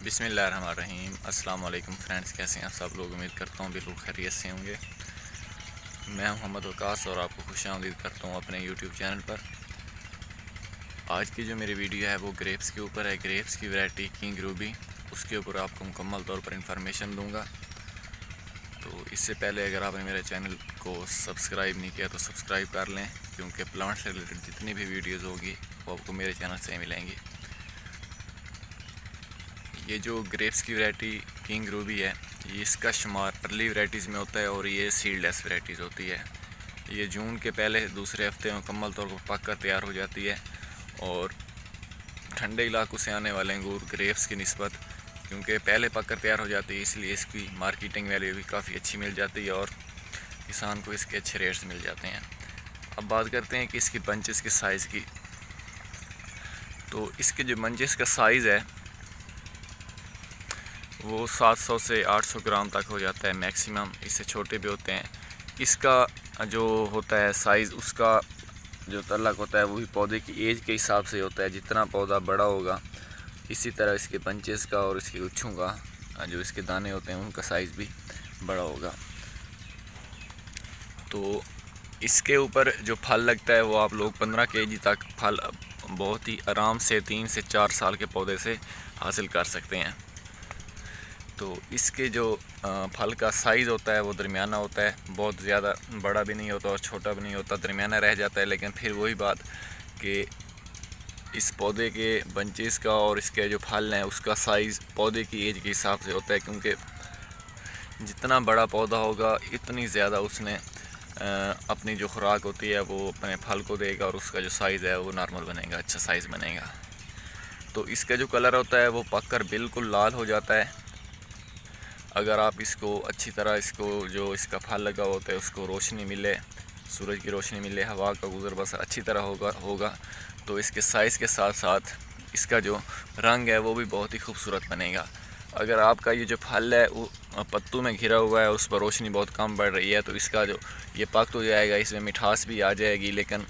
बिस्मिल्लाहिर्रहमानिर्रहीम। अस्सलाम वालेकुम फ्रेंड्स, कैसे हैं आप सब लोग। उम्मीद करता हूँ बिल्कुल खैरियत से होंगे। मैं मोहम्मद वकास और आपको खुशामदीद करता हूँ अपने यूट्यूब चैनल पर। आज की जो मेरी वीडियो है वो ग्रेप्स के ऊपर है। ग्रेप्स की वैरायटी किंग रूबी, उसके ऊपर आपको मुकम्मल तौर पर इंफॉर्मेशन दूँगा। तो इससे पहले अगर आपने मेरे चैनल को सब्सक्राइब नहीं किया तो सब्सक्राइब कर लें, क्योंकि प्लांट से रिलेटेड जितनी भी वीडियोज़ होगी वो आपको मेरे चैनल से मिलेंगी। ये जो ग्रेप्स की वैरायटी किंग रूबी है, ये इसका शुमार अर्ली वैरायटीज़ में होता है और ये सीडलेस वैरायटीज़ होती है। ये जून के पहले दूसरे हफ्ते में मुकम्मल तौर पर पक कर तैयार हो जाती है और ठंडे इलाकों से आने वाले अंगूर ग्रेप्स की निस्बत क्योंकि पहले पक कर तैयार हो जाती है, इसलिए इसकी मार्केटिंग वैल्यू भी काफ़ी अच्छी मिल जाती है और किसान को इसके अच्छे रेट्स मिल जाते हैं। अब बात करते हैं कि इसकी बंचेस के साइज़ की। तो इसके जो बंचेस का साइज़ है वो 700 से 800 ग्राम तक हो जाता है मैक्सिमम, इससे छोटे भी होते हैं। इसका जो होता है साइज़, उसका जो तल्लक होता है वही पौधे की एज के हिसाब से होता है। जितना पौधा बड़ा होगा इसी तरह इसके बंचेस का और इसके गुच्छों का जो इसके दाने होते हैं उनका साइज़ भी बड़ा होगा। तो इसके ऊपर जो फल लगता है वो आप लोग 15 केजी तक फल बहुत ही आराम से 3 से 4 साल के पौधे से हासिल कर सकते हैं। तो इसके जो फल का साइज़ होता है वो दरमियाना होता है, बहुत ज़्यादा बड़ा भी नहीं होता और छोटा भी नहीं होता, दरमियाना रह जाता है। लेकिन फिर वही बात कि इस पौधे के बंचेस का और इसके जो फल हैं उसका साइज़ पौधे की एज के हिसाब से होता है, क्योंकि जितना बड़ा पौधा होगा इतनी ज़्यादा उसने अपनी जो खुराक होती है वो अपने फल को देगा और उसका जो साइज़ है वो नॉर्मल बनेगा, अच्छा साइज़ बनेगा। तो इसका जो कलर होता है वो पककर बिल्कुल लाल हो जाता है। अगर आप इसको अच्छी तरह जो इसका फल लगा होता है उसको रोशनी मिले, सूरज की रोशनी मिले, हवा का गुजर बसर अच्छी तरह होगा तो इसके साइज़ के साथ साथ इसका जो रंग है वो भी बहुत ही खूबसूरत बनेगा। अगर आपका ये जो फल है वो पत्तों में घिरा हुआ है, उस पर रोशनी बहुत कम पड़ रही है, तो इसका जो ये पक तो जाएगा, इसमें मिठास भी आ जाएगी, लेकिन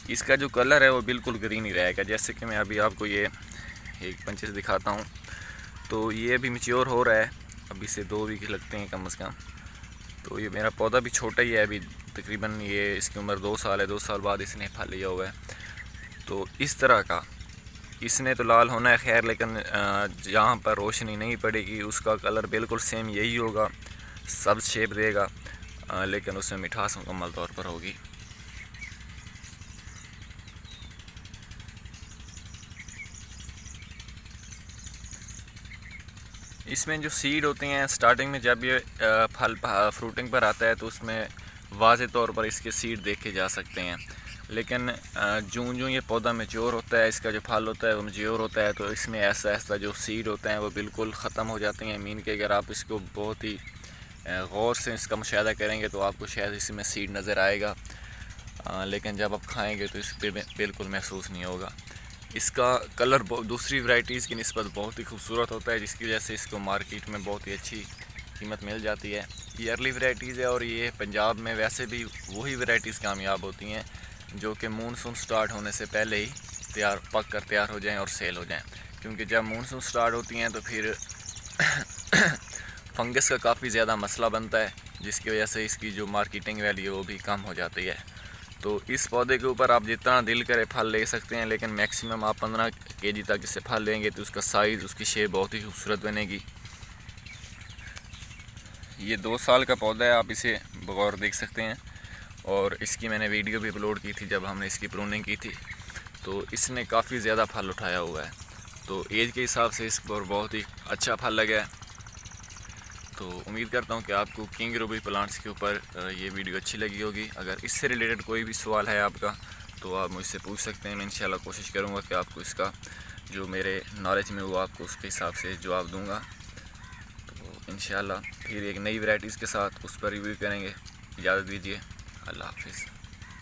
इसका जो कलर है वो बिल्कुल ग्रीन ही रहेगा। जैसे कि मैं अभी आपको ये एक पंचेस दिखाता हूँ। तो ये अभी मैच्योर हो रहा है, अभी से 2 वीक लगते हैं कम से कम। तो ये मेरा पौधा भी छोटा ही है, अभी तकरीबन ये इसकी उम्र 2 साल है। 2 साल बाद इसने फल लिया हुआ है। तो इस तरह का इसने तो लाल होना है खैर, लेकिन जहाँ पर रोशनी नहीं पड़ेगी उसका कलर बिल्कुल सेम यही होगा, सब शेप देगा, लेकिन उसमें मिठास मुकम्मल तौर पर होगी। इसमें जो सीड होते हैं स्टार्टिंग में जब ये फल फ्रूटिंग पर आता है तो उसमें वाज़े तौर पर इसके सीड देखे जा सकते हैं, लेकिन जूं ये पौधा मैच्योर होता है, इसका जो फल होता है वो मैच्योर होता है, तो इसमें ऐसा ऐसा जो सीड होते हैं वो बिल्कुल ख़त्म हो जाते हैं। मीन के अगर आप इसको बहुत ही गौर से इसका मुशाहिदा करेंगे तो आपको शायद इसमें सीड नज़र आएगा, लेकिन जब आप खाएँगे तो इस पर बिल्कुल महसूस नहीं होगा। इसका कलर दूसरी वैरायटीज़ की निस्बत बहुत ही खूबसूरत होता है, जिसकी वजह से इसको मार्केट में बहुत ही अच्छी कीमत मिल जाती है। ये अर्ली वैरायटीज़ है और ये पंजाब में वैसे भी वही वैरायटीज़ कामयाब होती हैं जो कि मानसून स्टार्ट होने से पहले ही पक कर तैयार हो जाएं और सेल हो जाएं, क्योंकि जब मानसून स्टार्ट होती हैं तो फिर फंगस का काफ़ी ज़्यादा मसला बनता है, जिसकी वजह से इसकी जो मार्केटिंग वैल्यू वो भी कम हो जाती है। तो इस पौधे के ऊपर आप जितना दिल करे फल ले सकते हैं, लेकिन मैक्सिमम आप 15 केजी तक इससे फल लेंगे तो उसका साइज़, उसकी शेप बहुत ही खूबसूरत बनेगी। ये 2 साल का पौधा है, आप इसे बगौर देख सकते हैं और इसकी मैंने वीडियो भी अपलोड की थी जब हमने इसकी प्रूनिंग की थी। तो इसने काफ़ी ज़्यादा फल उठाया हुआ है, तो एज के हिसाब से इस पर बहुत ही अच्छा फल लगा है। तो उम्मीद करता हूँ कि आपको किंग रूबी प्लांट्स के ऊपर ये वीडियो अच्छी लगी होगी। अगर इससे रिलेटेड कोई भी सवाल है आपका तो आप मुझसे पूछ सकते हैं। मैं इंशाल्लाह कोशिश करूँगा कि आपको इसका जो मेरे नॉलेज में वो आपको उसके हिसाब से जवाब दूँगा। तो इंशाल्लाह फिर एक नई वैरायटीज़ के साथ उस पर रिव्यू करेंगे। इजाज़त दीजिए, अल्लाह हाफिज़।